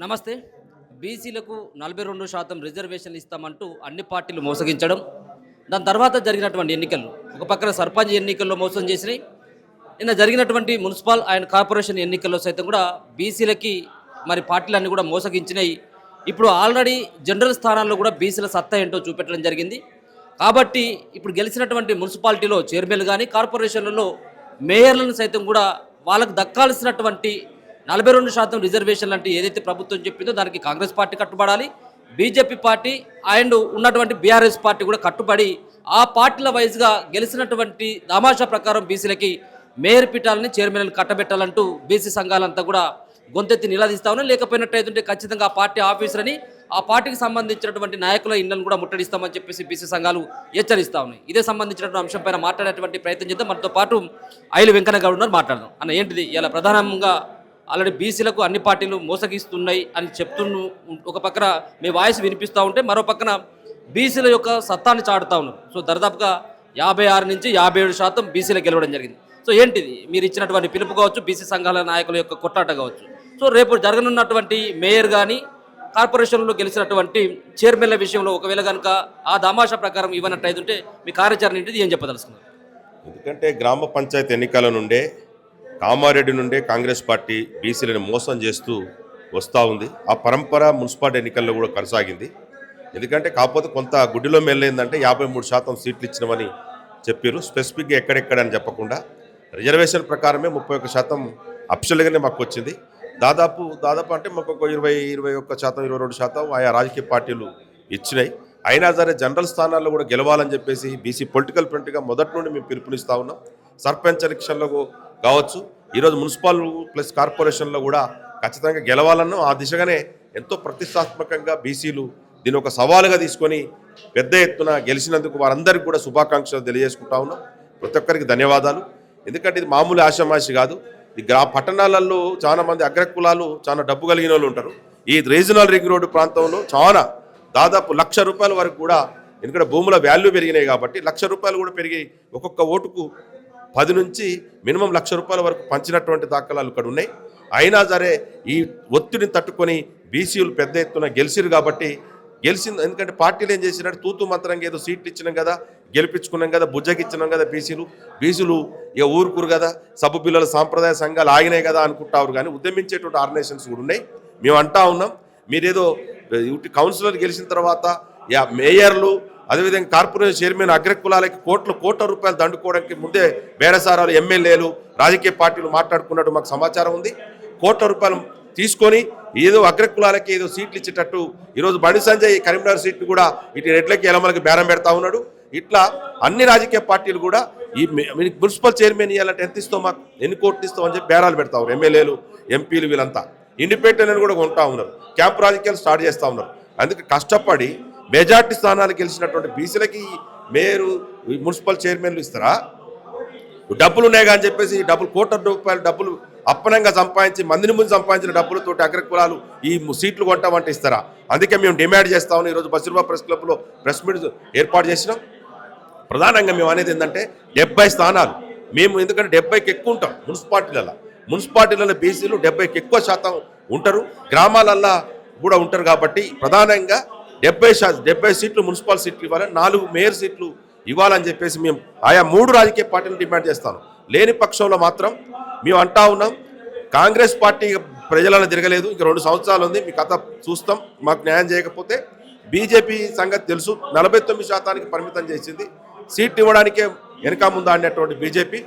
నమస్తే. బీసీలకు 42% రిజర్వేషన్లు ఇస్తామంటూ అన్ని పార్టీలు మోసగించడం, దాని తర్వాత జరిగినటువంటి ఎన్నికలు ఒక పక్కన సర్పంచ్ ఎన్నికల్లో మోసం చేసినాయి. నిన్న జరిగినటువంటి మున్సిపల్ అండ్ కార్పొరేషన్ ఎన్నికల్లో సైతం కూడా బీసీలకి మరి పార్టీలన్నీ కూడా మోసగించినాయి. ఇప్పుడు ఆల్రెడీ జనరల్ స్థానాల్లో కూడా బీసీల సత్తా ఏంటో చూపెట్టడం జరిగింది. కాబట్టి ఇప్పుడు గెలిచినటువంటి మున్సిపాలిటీలో చైర్మన్లు కానీ కార్పొరేషన్లలో మేయర్లను సైతం కూడా వాళ్ళకు దక్కాల్సినటువంటి 42% రిజర్వేషన్లు అంటే ఏదైతే ప్రభుత్వం చెప్పిందో దానికి కాంగ్రెస్ పార్టీ కట్టుబడాలి, బీజేపీ పార్టీ అండ్ ఉన్నటువంటి బీఆర్ఎస్ పార్టీ కూడా కట్టుబడి ఆ పార్టీల వైజ్గా గెలిచినటువంటి దామాషా ప్రకారం బీసీలకి మేయర్ పీఠాలని చైర్మన్లు కట్టబెట్టాలంటూ బీసీ సంఘాలంతా కూడా గొంతెత్తి నిలదీస్తా ఉన్నాయి. లేకపోయినట్టయితే ఖచ్చితంగా ఆ పార్టీ ఆఫీసులని ఆ పార్టీకి సంబంధించినటువంటి నాయకుల ఇళ్లను కూడా ముట్టడిస్తామని చెప్పేసి బీసీ సంఘాలు హెచ్చరిస్తూ ఉన్నాయి. ఇదే సంబంధించినటువంటి అంశంపైన మాట్లాడేటువంటి ప్రయత్నం చేద్దాం. మనతో పాటు ఐలు వెంకన్న గౌడ్ ఉన్నారు, మాట్లాడదాం. అన్న, ఏంటిది ఇలా ప్రధానంగా ఆల్రెడీ బీసీలకు అన్ని పార్టీలు మోసగిస్తున్నాయి అని చెప్తున్న ఒక పక్కన మీ వాయిస్ వినిపిస్తూ ఉంటే మరో పక్కన బీసీల యొక్క సత్తాన్ని చాటుతూ ఉన్నారు. సో దరిదాపుగా 56 నుంచి 57% బీసీలకు గెలవడం జరిగింది. సో ఏంటిది మీరు ఇచ్చినటువంటి పిలుపు కావచ్చు, బీసీ సంఘాల నాయకుల యొక్క కొట్లాట కావచ్చు. సో రేపు జరగనున్నటువంటి మేయర్ కానీ కార్పొరేషన్లో గెలిచినటువంటి చైర్మన్ల విషయంలో ఒకవేళ కనుక ఆ దామాషా ప్రకారం ఇవ్వనట్టయితే మీ కార్యాచరణ ఏంటిది, ఏం చెప్పదలుచుకున్నారు? ఎందుకంటే గ్రామ పంచాయతీ ఎన్నికల నుండే కామారెడ్డి నుండే కాంగ్రెస్ పార్టీ బీసీలను మోసం చేస్తూ వస్తూ ఉంది. ఆ పరంపర మున్సిపాలిటీ ఎన్నికల్లో కూడా కొనసాగింది. ఎందుకంటే కాకపోతే కొంత గుడ్డిలో మెల్లైందంటే 53% సీట్లు ఇచ్చినామని చెప్పారు. స్పెసిఫిక్గా ఎక్కడెక్కడ అని చెప్పకుండా రిజర్వేషన్ ప్రకారమే 31% అఫిషియల్గానే మాకు వచ్చింది. దాదాపు అంటే మాకు ఒక 21%, 22% ఆయా రాజకీయ పార్టీలు ఇచ్చినాయి. అయినా సరే జనరల్ స్థానాల్లో కూడా గెలవాలని చెప్పేసి బీసీ పొలిటికల్ ఫ్రంట్గా మొదటి నుండి మేము పిలుపునిస్తూ ఉన్నాం. సర్పంచ్ ఎలక్షన్లో కావచ్చు, ఈరోజు మున్సిపల్ ప్లస్ కార్పొరేషన్లో కూడా ఖచ్చితంగా గెలవాలన్నా ఆ దిశగానే ఎంతో ప్రతిష్టాత్మకంగా బీసీలు దీని ఒక సవాలుగా తీసుకొని పెద్ద ఎత్తున గెలిచినందుకు వారందరికీ కూడా శుభాకాంక్షలు తెలియజేసుకుంటా ఉన్నాం. ప్రతి ఒక్కరికి ధన్యవాదాలు. ఎందుకంటే ఇది మామూలు ఆషామాషి కాదు. ఈ పట్టణాలలో చాలా మంది అగ్రకులాలు చాలా డబ్బు కలిగిన వాళ్ళు ఉంటారు. ఈ రీజనల్ రింగ్ రోడ్డు ప్రాంతంలో చాలా దాదాపు ₹1,00,000 వరకు కూడా, ఎందుకంటే భూముల వాల్యూ పెరిగినాయి కాబట్టి ₹1,00,000 కూడా పెరిగి ఒక్కొక్క ఓటుకు 10 నుంచి మినిమం ₹1,00,000 వరకు పంచినటువంటి దాఖలాలు ఇక్కడ ఉన్నాయి. అయినా సరే ఈ ఒత్తిడిని తట్టుకొని బీసీలు పెద్ద ఎత్తున గెలిచిరు కాబట్టి గెలిచింది. ఎందుకంటే పార్టీలు ఏం చేసినట్టు తూతు మంత్రంగా ఏదో సీట్లు ఇచ్చినాం కదా, గెలిపించుకున్నాం కదా, బుజ్జగిచ్చినాం కదా, బీసీలు ఇక ఊరుకురు కదా, సబ్బు పిల్లల సాంప్రదాయ సంఘాలు ఆగినాయి కదా అనుకుంటారు. కానీ ఉద్యమించేటువంటి ఆర్గనైజేషన్స్ కూడా ఉన్నాయి. మేము అంటా ఉన్నాం, మీరేదో కౌన్సిలర్ గెలిచిన తర్వాత మేయర్లు అదేవిధంగా కార్పొరేషన్ చైర్మన్ అగ్రకులాలకి కోట్ల రూపాయలు దండుకోవడానికి ముందే బేరసారాలు ఎమ్మెల్యేలు రాజకీయ పార్టీలు మాట్లాడుకున్నట్టు మాకు సమాచారం ఉంది. కోట్ల రూపాయలు తీసుకొని ఏదో అగ్రకులాలకి ఏదో సీట్లు ఇచ్చేటట్టు ఈరోజు బండి సంజయ్ కరీంనగర్ సీట్లు కూడా ఇటు రెడ్లకి ఎలమలకి బేరం పెడతా ఉన్నాడు. ఇట్లా అన్ని రాజకీయ పార్టీలు కూడా ఈ మున్సిపల్ చైర్మన్ ఇవ్వాలంటే ఎంత ఇస్తావు, మాకు ఎన్ని కోట్లు ఇస్తావు అని చెప్పి బేరాలు పెడతా ఉన్నారు. ఎమ్మెల్యేలు ఎంపీలు వీళ్ళంతా ఇండిపెండెంట్ కూడా కొంటా ఉన్నారు, క్యాంప్ రాజకీయాలు స్టార్ట్ చేస్తూ ఉన్నారు. అందుకే కష్టపడి మెజార్టీ స్థానాలు గెలిచినటువంటి బీసీలకి మేయరు మున్సిపల్ చైర్మన్లు ఇస్తారా? డబ్బులు ఉన్నాయి కానీ చెప్పేసి కోట్ల రూపాయలు డబ్బులు అప్పనంగా సంపాదించి మందిని ముందు సంపాదించిన డబ్బులతోటి అగ్రకులాలు ఈ సీట్లు కొంటామంటే ఇస్తారా? అందుకే మేము డిమాండ్ చేస్తా ఉన్నాం. ఈరోజు బస్సులబా ప్రెస్ క్లబ్లో ప్రెస్ మీట్ ఏర్పాటు చేసినాం. ప్రధానంగా మేము అనేది ఏంటంటే 70 స్థానాలు మేము, ఎందుకంటే 70కి ఎక్కువ ఉంటాం మున్సిపాలిటీలలో బీసీలు 70కి ఎక్కువ శాతం ఉంటారు, గ్రామాలల్లో కూడా ఉంటారు. కాబట్టి ప్రధానంగా 70 సీట్లు మున్సిపల్ సీట్లు ఇవ్వాలని, 4 మేయర్ సీట్లు ఇవ్వాలని చెప్పేసి మేము ఆయా 3 రాజకీయ పార్టీలు డిమాండ్ చేస్తాను. లేని పక్షంలో మాత్రం మేము అంటా ఉన్నాం, కాంగ్రెస్ పార్టీ ప్రజలను తిరగలేదు, ఇంక 2 సంవత్సరాలు ఉంది, మీ కథ చూస్తాం. మాకు న్యాయం చేయకపోతే బీజేపీ సంగతి తెలుసు, 49%కి పరిమితం చేసింది. సీట్లు ఇవ్వడానికే వెనక ముందు ఆడినటువంటి బీజేపీ,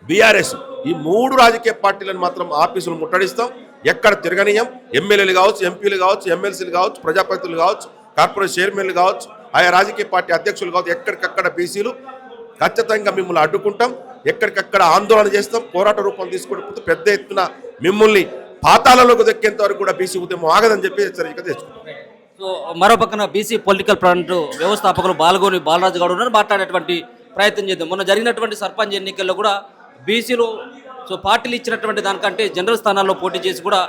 బీఆర్ఎస్ ఈ 3 రాజకీయ పార్టీలను మాత్రం ఆఫీసులు ముట్టడిస్తాం. ఎక్కడ తిరగనీయం. ఎమ్మెల్యేలు కావచ్చు, ఎంపీలు కావచ్చు, ఎమ్మెల్సీలు కావచ్చు, ప్రజాప్రతినిధులు కావచ్చు, కార్పొరేషన్ చైర్మన్లు కావచ్చు, ఆయా రాజకీయ పార్టీ అధ్యక్షులు కావచ్చు, ఎక్కడికక్కడ బీసీలు ఖచ్చితంగా మిమ్మల్ని అడ్డుకుంటాం. ఎక్కడికక్కడ ఆందోళన చేస్తాం, పోరాట రూపం తీసుకుంటూ పెద్ద ఎత్తున మిమ్మల్ని పాతాళంలోకి దక్కేంత వరకు కూడా బీసీ ఉద్యమం ఆగదని చెప్పి హెచ్చరిక తెచ్చుకుంటాం. సో మరో పక్కన బీసీ పొలిటికల్ ఫ్రంట్ వ్యవస్థాపకులు బాలగోని బాలరాజు గౌడ్ ఉన్నారు, మాట్లాడేటువంటి ప్రయత్నం చేద్దాం. మొన్న జరిగినటువంటి సర్పంచ్ ఎన్నికల్లో కూడా బీసీలు పార్టీలు ఇచ్చినటువంటి దానికంటే జనరల్ స్థానాల్లో పోటీ చేసి కూడా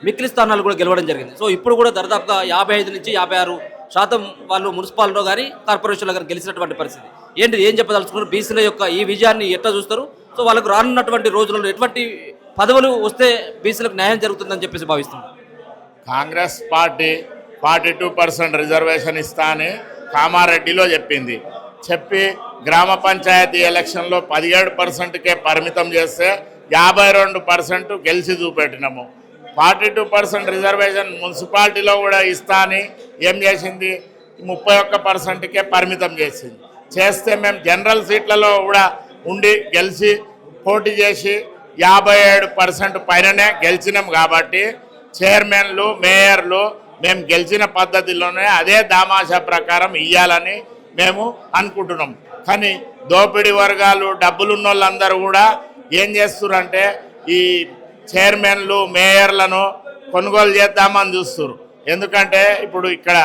మిక్కిలి స్థానాలు కూడా గెలవడం జరిగింది. సో ఇప్పుడు కూడా దాదాపుగా 55 నుంచి 56% వాళ్ళు మున్సిపాలిటీలో కానీ కార్పొరేషన్లో కానీ గెలిచినటువంటి పరిస్థితి. ఏం చెప్పదలుచుకున్నారు? బీసీల యొక్క ఈ విజయాన్ని ఎట్లా చూస్తారు? సో వాళ్ళకు రానున్నటువంటి రోజులలో ఎటువంటి పదవులు వస్తే బీసీలకు న్యాయం జరుగుతుందని చెప్పేసి భావిస్తున్నారు? కాంగ్రెస్ పార్టీ 42% రిజర్వేషన్ ఇస్తా అని కామారెడ్డిలో చెప్పి గ్రామ పంచాయతీ ఎలక్షన్లో 17%కే పరిమితం చేస్తే 52% గెలిచి చూపెట్టినాము. 42% రిజర్వేషన్ మున్సిపాలిటీలో కూడా ఇస్తా అని ఏం చేసింది, 31%కే పరిమితం చేస్తే మేము జనరల్ సీట్లలో కూడా ఉండి గెలిచి పోటీ చేసి 57% పైననే గెలిచినాం. కాబట్టి చైర్మన్లు మేయర్లు మేము గెలిచిన పద్ధతిలోనే అదే దామాషా ప్రకారం ఇవ్వాలని మేము అనుకుంటున్నాం. కానీ దోపిడీ వర్గాలు డబ్బులున్న వాళ్ళందరూ కూడా ఏం చేస్తున్నారంటే ఈ చైర్మన్లు మేయర్లను కొనుగోలు చేద్దామని చూస్తున్నారు. ఎందుకంటే ఇప్పుడు ఇక్కడ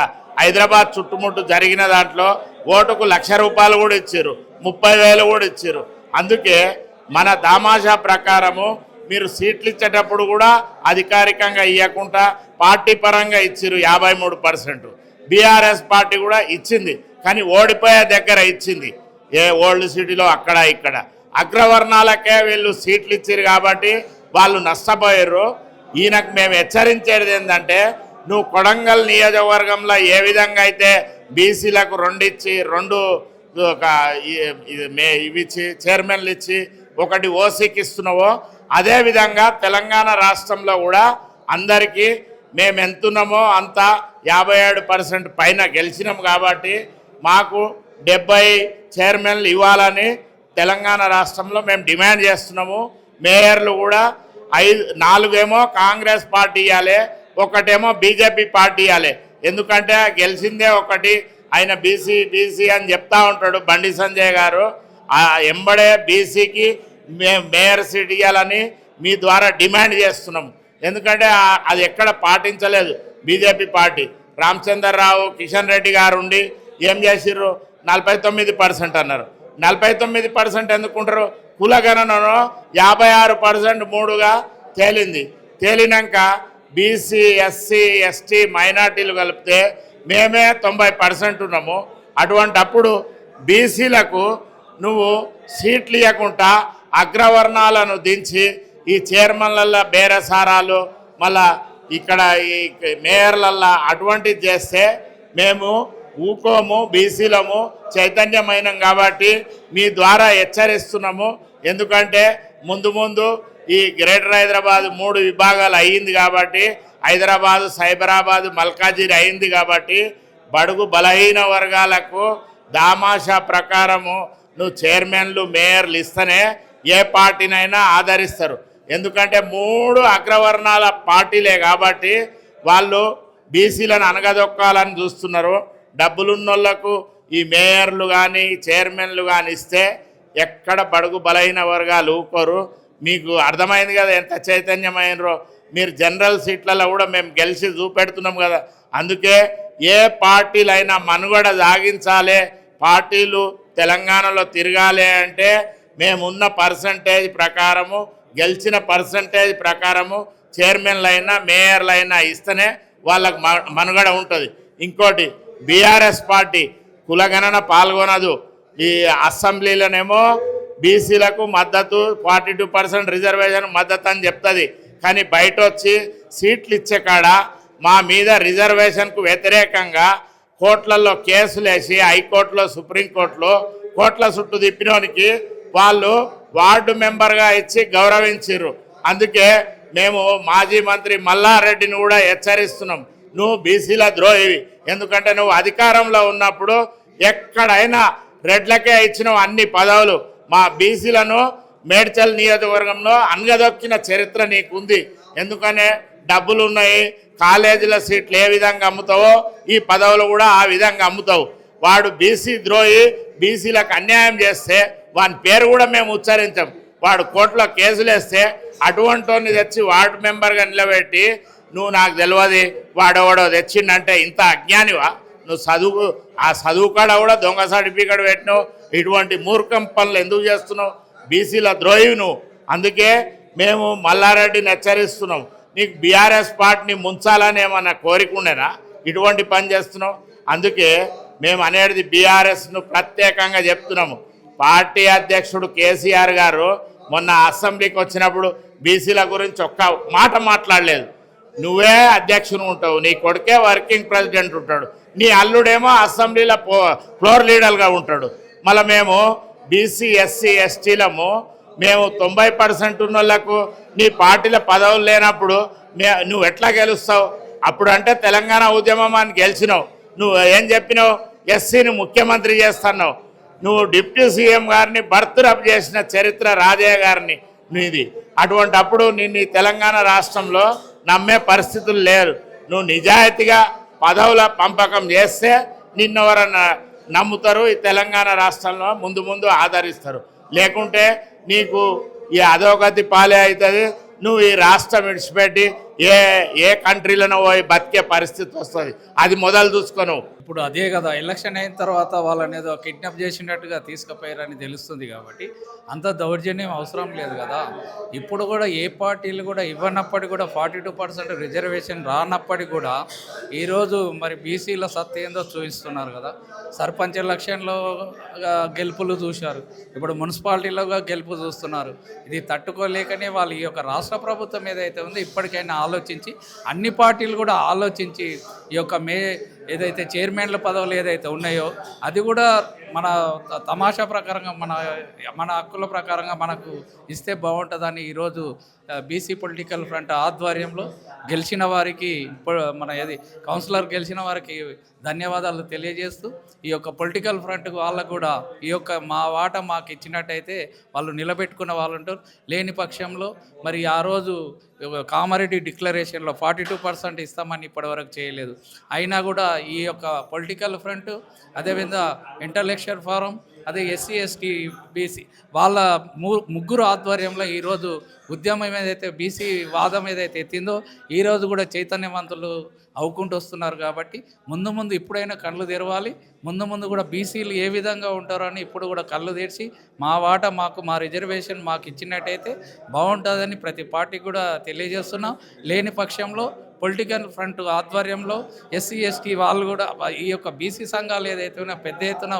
హైదరాబాద్ చుట్టుముట్టు జరిగిన దాంట్లో ఓటుకు ₹1,00,000 కూడా ఇచ్చారు, 30,000 కూడా ఇచ్చారు. అందుకే మన దామాషా ప్రకారము మీరు సీట్లు ఇచ్చేటప్పుడు కూడా అధికారికంగా ఇవ్వకుండా పార్టీ పరంగా ఇచ్చారు 53%. బీఆర్ఎస్ పార్టీ కూడా ఇచ్చింది, కానీ ఓడిపోయే దగ్గర ఇచ్చింది. ఏ ఓల్డ్ సిటీలో అక్కడ ఇక్కడ అగ్రవర్ణాలకే వీళ్ళు సీట్లు ఇచ్చారు కాబట్టి వాళ్ళు నష్టపోయారు. ఈయనకు మేము హెచ్చరించేది ఏంటంటే, నువ్వు కొడంగల్ నియోజకవర్గంలో ఏ విధంగా అయితే బీసీలకు 2 ఇచ్చి 2 ఇవిచ్చి చైర్మన్లు ఇచ్చి 1 ఓసీకి ఇస్తున్నావో, అదేవిధంగా తెలంగాణ రాష్ట్రంలో కూడా అందరికీ మేము ఎంతున్నామో అంత 57% పైన గెలిచినాం. కాబట్టి మాకు 70 చైర్మన్లు ఇవ్వాలని తెలంగాణ రాష్ట్రంలో మేము డిమాండ్ చేస్తున్నాము. మేయర్లు కూడా 4 ఏమో కాంగ్రెస్ పార్టీ ఇవ్వాలి, 1 బీజేపీ పార్టీ ఇవ్వాలి. ఎందుకంటే గెలిచిందే 1, ఆయన బీసీ అని చెప్తా ఉంటాడు బండి సంజయ్ గారు. ఎంబడే బీసీకి మేయర్ సీట్ ఇవ్వాలని మీ ద్వారా డిమాండ్ చేస్తున్నాము. ఎందుకంటే అది ఎక్కడ పాటించలేదు బీజేపీ పార్టీ. రామచంద్రరావు కిషన్ రెడ్డి గారు ఉండి ఏం చేసిర్రు, 49% అన్నారు. 49% ఎందుకుంటారు? కులగణనను 56% 3గా తేలినాక బీసీ ఎస్సీ ఎస్టీ మైనార్టీలు కలిపితే మేమే 90% ఉన్నాము. అటువంటప్పుడు బీసీలకు నువ్వు సీట్లు ఇవ్వకుండా అగ్రవర్ణాలను దించి ఈ చైర్మన్లల్లో బేరసారాలు మళ్ళా ఇక్కడ ఈ మేయర్లల్లో అటువంటిది చేస్తే మేము ఊకోము, బీసీలము చైతన్యమైనం. కాబట్టి మీ ద్వారా హెచ్చరిస్తున్నాము. ఎందుకంటే ముందు ఈ గ్రేటర్ హైదరాబాద్ 3 విభాగాలు అయ్యింది కాబట్టి, హైదరాబాదు, సైబరాబాదు, మల్కాజిరి అయింది కాబట్టి బడుగు బలహీన వర్గాలకు దామాషా ప్రకారము నువ్వు చైర్మన్లు మేయర్లు ఇస్తేనే ఏ పార్టీనైనా ఆదరిస్తారు. ఎందుకంటే 3 అగ్రవర్ణాల పార్టీలే కాబట్టి వాళ్ళు బీసీలను అనగదొక్కాలని చూస్తున్నారు. డబ్బులున్నోళ్లకు ఈ మేయర్లు కానీ చైర్మన్లు కానీ ఇస్తే ఎక్కడ బడుగు బలహీన వర్గాలు ఊకోరు. మీకు అర్థమైంది కదా ఎంత చైతన్యమైనరో. మీరు జనరల్ సీట్లలో కూడా మేము గెలిచి చూపెడుతున్నాం కదా. అందుకే ఏ పార్టీలైనా మనుగడ సాగించాలి, పార్టీలు తెలంగాణలో తిరగాలి అంటే మేమున్న పర్సంటేజ్ ప్రకారము, గెలిచిన పర్సంటేజ్ ప్రకారము చైర్మన్లైనా మేయర్లైనా ఇస్తేనే వాళ్ళకు మనుగడ ఉంటుంది. ఇంకోటి బీఆర్ఎస్ పార్టీ కులగణన పాల్గొనదు. ఈ అసెంబ్లీలోనేమో బీసీలకు మద్దతు 42% రిజర్వేషన్ మద్దతు అని చెప్తుంది. కానీ బయట వచ్చి సీట్లు ఇచ్చే కాడ మా మీద రిజర్వేషన్కు వ్యతిరేకంగా కోర్టులలో కేసులు వేసి హైకోర్టులో సుప్రీంకోర్టులో కోర్టుల చుట్టూ తిప్పినోనికి వాళ్ళు వార్డు మెంబర్గా ఇచ్చి గౌరవించారు. అందుకే మేము మాజీ మంత్రి మల్లారెడ్డిని కూడా హెచ్చరిస్తున్నాం, నువ్వు బీసీల ద్రోహివి. ఎందుకంటే నువ్వు అధికారంలో ఉన్నప్పుడు ఎక్కడైనా రెడ్లకే ఇచ్చిన అన్ని పదవులు. మా బీసీలను మేడ్చల్ నియోజకవర్గంలో అనగదొక్కిన చరిత్ర నీకుంది. ఎందుకనే డబ్బులు ఉన్నాయి, కాలేజీల సీట్లు ఏ విధంగా అమ్ముతావో ఈ పదవులు కూడా ఆ విధంగా అమ్ముతావు. వాడు బీసీ ద్రోహి, బీసీలకు అన్యాయం చేస్తే వాని పేరు కూడా మేము ఉచ్చరించాం. వాడు కోర్టులో కేసులు వేస్తే అటువంటి తెచ్చి వార్డు మెంబర్గా నిలబెట్టి నువ్వు నాకు తెలియదు వాడెవడో తెచ్చిండంటే ఇంత అజ్ఞానివా నువ్వు? ఆ చదువు కాడ కూడా దొంగ సర్టిఫికేట్ పెట్టినావు. ఇటువంటి మూర్ఖం పనులు ఎందుకు చేస్తున్నావు? బీసీల ద్రోహి నువ్వు. అందుకే మేము మల్లారెడ్డిని హెచ్చరిస్తున్నాం, నీకు బీఆర్ఎస్ పార్టీని ముంచాలని ఏమన్నా కోరికుండేనా ఇటువంటి పని చేస్తున్నావు? అందుకే మేము అనేది బీఆర్ఎస్ను ప్రత్యేకంగా చెప్తున్నాము. పార్టీ అధ్యక్షుడు కేసీఆర్ గారు మొన్న అసెంబ్లీకి వచ్చినప్పుడు బీసీల గురించి ఒక్క మాట మాట్లాడలేదు. నువ్వే అధ్యక్షుని ఉంటావు, నీ కొడుకే వర్కింగ్ ప్రెసిడెంట్ ఉంటాడు, నీ అల్లుడేమో అసెంబ్లీలో ఫ్లోర్ లీడర్గా ఉంటాడు. మళ్ళీ మేము బీసీ ఎస్సీ ఎస్టీలము మేము 90% ఉన్న వాళ్ళకు నీ పార్టీలో పదవులు లేనప్పుడు నువ్వు ఎట్లా గెలుస్తావు? అప్పుడు అంటే తెలంగాణ ఉద్యమాన్ని గెలిచినావు, నువ్వు ఏం చెప్పినావు? ఎస్సీని ముఖ్యమంత్రి చేస్తున్నావు. నువ్వు డిప్యూటీ సీఎం గారిని బర్త్రప్ చేసిన చరిత్ర రాజయ్య గారిని నీది. అటువంటి అప్పుడు నిన్ను తెలంగాణ రాష్ట్రంలో నమ్మే పరిస్థితులు లేరు. నువ్వు నిజాయితీగా పదవుల పంపకం చేస్తే నిన్నెవరన్నా నమ్ముతారు, ఈ తెలంగాణ రాష్ట్రంలో ముందు ముందు ఆదరిస్తారు. లేకుంటే నీకు ఈ అధోగతి పాలే అవుతుంది. నువ్వు ఈ రాష్ట్రం విడిచిపెట్టి ఏ కంట్రీలోనో పోయి బతికే పరిస్థితి వస్తుంది. అది మొదలు చూసుకోను. ఇప్పుడు అదే కదా, ఎలక్షన్ అయిన తర్వాత వాళ్ళని ఏదో కిడ్నాప్ చేసినట్టుగా తీసుకుపోయారని తెలుస్తుంది కాబట్టి అంత దౌర్జన్యం అవసరం లేదు కదా. ఇప్పుడు కూడా ఏ పార్టీలు కూడా ఇవ్వనప్పటికీ కూడా 42% రిజర్వేషన్ రానప్పటికీ కూడా ఈరోజు మరి బీసీల సత్తా ఏందో చూపిస్తున్నారు కదా. సర్పంచ్ ఎలక్షన్లో గెలుపులు చూశారు, ఇప్పుడు మున్సిపాలిటీలో గెలుపు చూస్తున్నారు. ఇది తట్టుకోలేకనే వాళ్ళు ఈ యొక్క రాష్ట్ర ప్రభుత్వం ఏదైతే ఉందో ఇప్పటికైనా ఆలోచించి, అన్ని పార్టీలు కూడా ఆలోచించి ఈ యొక్క ఏదైతే చైర్మన్ల పదవులు ఏదైతే ఉన్నాయో అది కూడా మన తమాషా ప్రకారంగా మన హక్కుల ప్రకారంగా మనకు ఇస్తే బాగుంటుందని ఈరోజు బీసీ పొలిటికల్ ఫ్రంట్ ఆధ్వర్యంలో గెలిచిన వారికి మన కౌన్సిలర్ గెలిచిన వారికి ధన్యవాదాలు తెలియజేస్తూ, ఈ యొక్క పొలిటికల్ ఫ్రంట్ వాళ్ళకు కూడా ఈ యొక్క మా వాట మాకు ఇచ్చినట్టయితే వాళ్ళు నిలబెట్టుకున్న వాళ్ళు ఉంటారు. లేని పక్షంలో మరి ఆ రోజు కామారెడ్డి డిక్లరేషన్లో 42% ఇస్తామని ఇప్పటివరకు చేయలేదు. అయినా కూడా ఈ యొక్క పొలిటికల్ ఫ్రంట్, అదేవిధంగా ఇంటలెక్చువల్ ఫోరం, అదే ఎస్సీ ఎస్టీ బీసీ వాళ్ళ ముగ్గురు ఆధ్వర్యంలో ఈరోజు ఉద్యమం ఏదైతే బీసీ వాదం ఏదైతే ఎత్తిందో ఈరోజు కూడా చైతన్యవంతులు అవుకుంటూ వస్తున్నారు. కాబట్టి ముందు ఇప్పుడైనా కళ్ళు తెరవాలి. ముందు కూడా బీసీలు ఏ విధంగా ఉంటారో అని ఇప్పుడు కూడా కళ్ళు తెరిచి మా వాట మా రిజర్వేషన్ మాకు ఇచ్చినట్టయితే బాగుంటుందని ప్రతి పార్టీకి కూడా తెలియజేస్తున్నాం. లేని పక్షంలో పొలిటికల్ ఫ్రంట్ ఆధ్వర్యంలో ఎస్సీ ఎస్టీ వాళ్ళు కూడా ఈ యొక్క బీసీ సంఘాలు ఏదైతే ఉన్నా పెద్ద ఎత్తున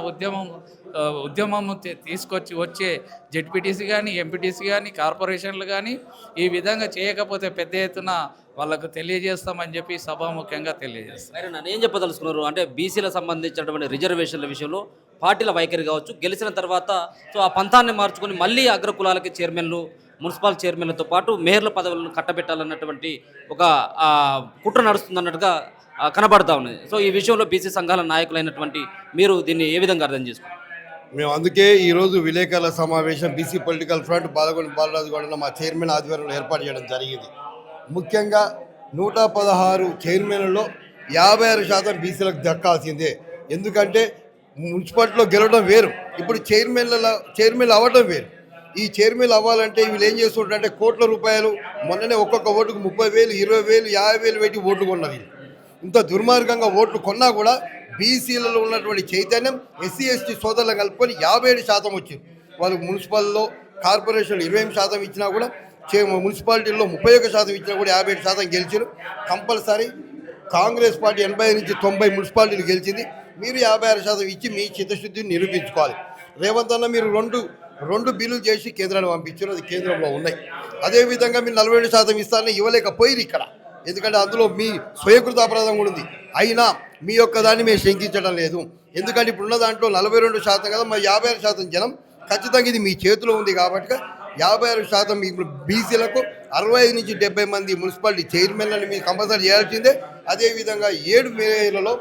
ఉద్యమం తీసుకొచ్చి వచ్చే జెడ్పీటీసీ కానీ ఎంపీటీసీ కానీ కార్పొరేషన్లు కానీ ఈ విధంగా చేయకపోతే పెద్ద ఎత్తున వాళ్ళకు తెలియజేస్తామని చెప్పి సభాముఖ్యంగా తెలియజేస్తాం. మరి నన్ను ఏం చెప్పదలుచుకున్నారు అంటే బీసీలకు సంబంధించినటువంటి రిజర్వేషన్ల విషయంలో పార్టీల వైఖరి కావచ్చు, గెలిచిన తర్వాత సో ఆ పంతాన్ని మార్చుకొని మళ్ళీ అగ్రకులాలకి చైర్మన్లు, మున్సిపల్ చైర్మన్లతో పాటు మేయర్ల పదవులను కట్టబెట్టాలన్నటువంటి ఒక కుట్ర నడుస్తుందన్నట్టుగా కనబడతా ఉన్నది. సో ఈ విషయంలో బీసీ సంఘాల నాయకులైనటువంటి మీరు దీన్ని ఏ విధంగా అర్థం చేసుకుంటారు? మేము అందుకే ఈరోజు విలేకరుల సమావేశం బీసీ పొలిటికల్ ఫ్రంట్ బాలరాజుగూడలో మా చైర్మన్ ఆధ్వర్యంలో ఏర్పాటు చేయడం జరిగింది. ముఖ్యంగా 116 చైర్మన్లలో 56% బీసీలకు దక్కాల్సిందే. ఎందుకంటే మున్సిపాలిటీలో గెలవడం వేరు, ఇప్పుడు చైర్మన్లు అవ్వడం వేరు. ఈ చైర్మన్లు అవ్వాలంటే వీళ్ళు ఏం చేస్తుంటారంటే కోట్ల రూపాయలు, మొన్ననే ఒక్కొక్క ఓటుకు 30,000, 20,000, 50,000 పెట్టి ఓట్లు కొన్నది. ఇంత దుర్మార్గంగా ఓట్లు కొన్నా కూడా బీసీలలో ఉన్నటువంటి చైతన్యం ఎస్సీ ఎస్టీ సోదరులను కలుపుకొని 57% వచ్చింది. వాళ్ళు మున్సిపల్లో కార్పొరేషన్లు 28% ఇచ్చినా కూడా, మున్సిపాలిటీల్లో 31% ఇచ్చినా కూడా 57% గెలిచారు. కంపల్సరీ కాంగ్రెస్ పార్టీ 80 నుంచి 90 మున్సిపాలిటీలు గెలిచింది. మీరు 56% ఇచ్చి మీ చిత్తశుద్ధిని నిరూపించుకోవాలి. రేవంత్ అన్న మీరు రెండు బిల్లులు చేసి కేంద్రాన్ని పంపించారు, అది కేంద్రంలో ఉన్నాయి. అదేవిధంగా మీరు 47% ఇస్తారని ఇవ్వలేకపోయారు ఇక్కడ, ఎందుకంటే అందులో మీ స్వయంకృత అపరాధం కూడా ఉంది. అయినా మీ యొక్క దాన్ని మేము శంకించడం లేదు. ఎందుకంటే ఇప్పుడున్న దాంట్లో 42% కదా, మరి 56% జనం ఖచ్చితంగా ఇది మీ చేతిలో ఉంది. కాబట్టి 56% మీకు బీసీలకు 65 నుంచి 70 మంది మున్సిపాలిటీ చైర్మన్లను మీరు కంపల్సరీ చేయాల్సిందే. అదేవిధంగా 7 మేయర్లలో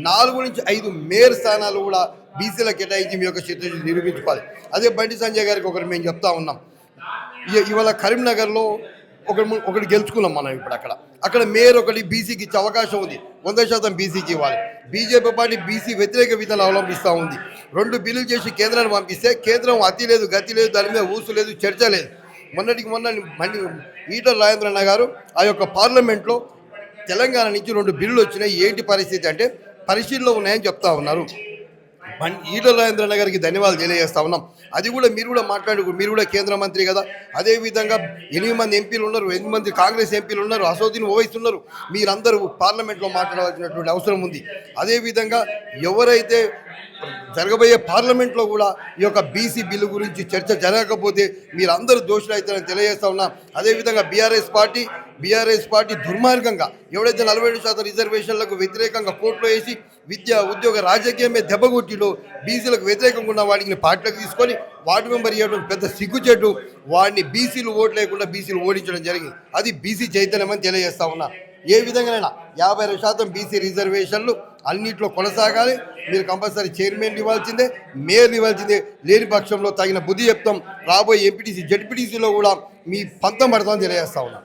4 నుంచి 5 మేయర్ స్థానాలు కూడా బీసీలకు కేటాయించి మీ యొక్క చిత్తశుద్ధి నిరూపించుకోవాలి. అదే బండి సంజయ్ గారికి ఒకటి మేము చెప్తా ఉన్నాం. ఇవాళ కరీంనగర్లో ఒకటి గెలుచుకున్నాం మనం. ఇప్పుడు అక్కడ మేయర్ ఒకటి బీసీకి ఇచ్చే అవకాశం ఉంది, 100% బీసీకి ఇవ్వాలి. బీజేపీ పార్టీ బీసీ వ్యతిరేక విధానం అవలంబిస్తూ ఉంది. 2 బిల్లులు చేసి కేంద్రాన్ని పంపిస్తే కేంద్రం అతి లేదు, గతి లేదు, దాని మీద ఊసు లేదు, చర్చ లేదు. మొన్న ఈటల రాజేంద్రన్న గారు ఆ యొక్క పార్లమెంట్లో తెలంగాణ నుంచి 2 బిల్లులు వచ్చినాయి. ఏంటి పరిస్థితి అంటే పరిశీలనలో ఉన్నాయని చెప్తా ఉన్నారు. ఈటల రాజేంద్రన్న గారికి ధన్యవాదాలు తెలియజేస్తా ఉన్నాం. అది కూడా మీరు కూడా మీరు కూడా కేంద్ర మంత్రి కదా. అదేవిధంగా 8 మంది ఎంపీలు ఉన్నారు, 8 మంది కాంగ్రెస్ ఎంపీలు ఉన్నారు, అసౌద్దీన్ ఓవైసీ ఉన్నారు. మీరందరూ పార్లమెంట్లో మాట్లాడవలసినటువంటి అవసరం ఉంది. అదేవిధంగా ఎవరైతే జరగబోయే పార్లమెంట్లో కూడా ఈ యొక్క బీసీ బిల్లు గురించి చర్చ జరగకపోతే మీరందరూ దోషులు అవుతారని తెలియజేస్తా ఉన్నా. అదేవిధంగా బీఆర్ఎస్ పార్టీ బీఆర్ఎస్ పార్టీ దుర్మార్గంగా ఎవడైతే 47% రిజర్వేషన్లకు వ్యతిరేకంగా కోర్టులో వేసి విద్య ఉద్యోగ రాజకీయమే దెబ్బకొట్టిలో బీసీలకు వ్యతిరేకంగా ఉన్న వాడిని పార్టీలకు తీసుకొని వార్డు మెంబర్ ఇవ్వడం పెద్ద సిగ్గుచేటు. వాడిని బీసీలు ఓటు లేకుండా బీసీలు ఓడించడం జరిగింది. అది బీసీ చైతన్యం అని తెలియజేస్తా ఉన్నా. ఏ విధంగానైనా 52% బీసీ రిజర్వేషన్లు అన్నింటిలో కొనసాగాలి. మీరు కంపల్సరీ చైర్మన్ ఇవ్వాల్సిందే, మేయర్ ఇవ్వాల్సిందే. లేని పక్షంలో తగిన బుద్ధి చెప్తాం. రాబోయే ఎంపీటీసీ జడ్పీటీసీలో కూడా మీ పంతం పడతామని తెలియజేస్తా ఉన్నా.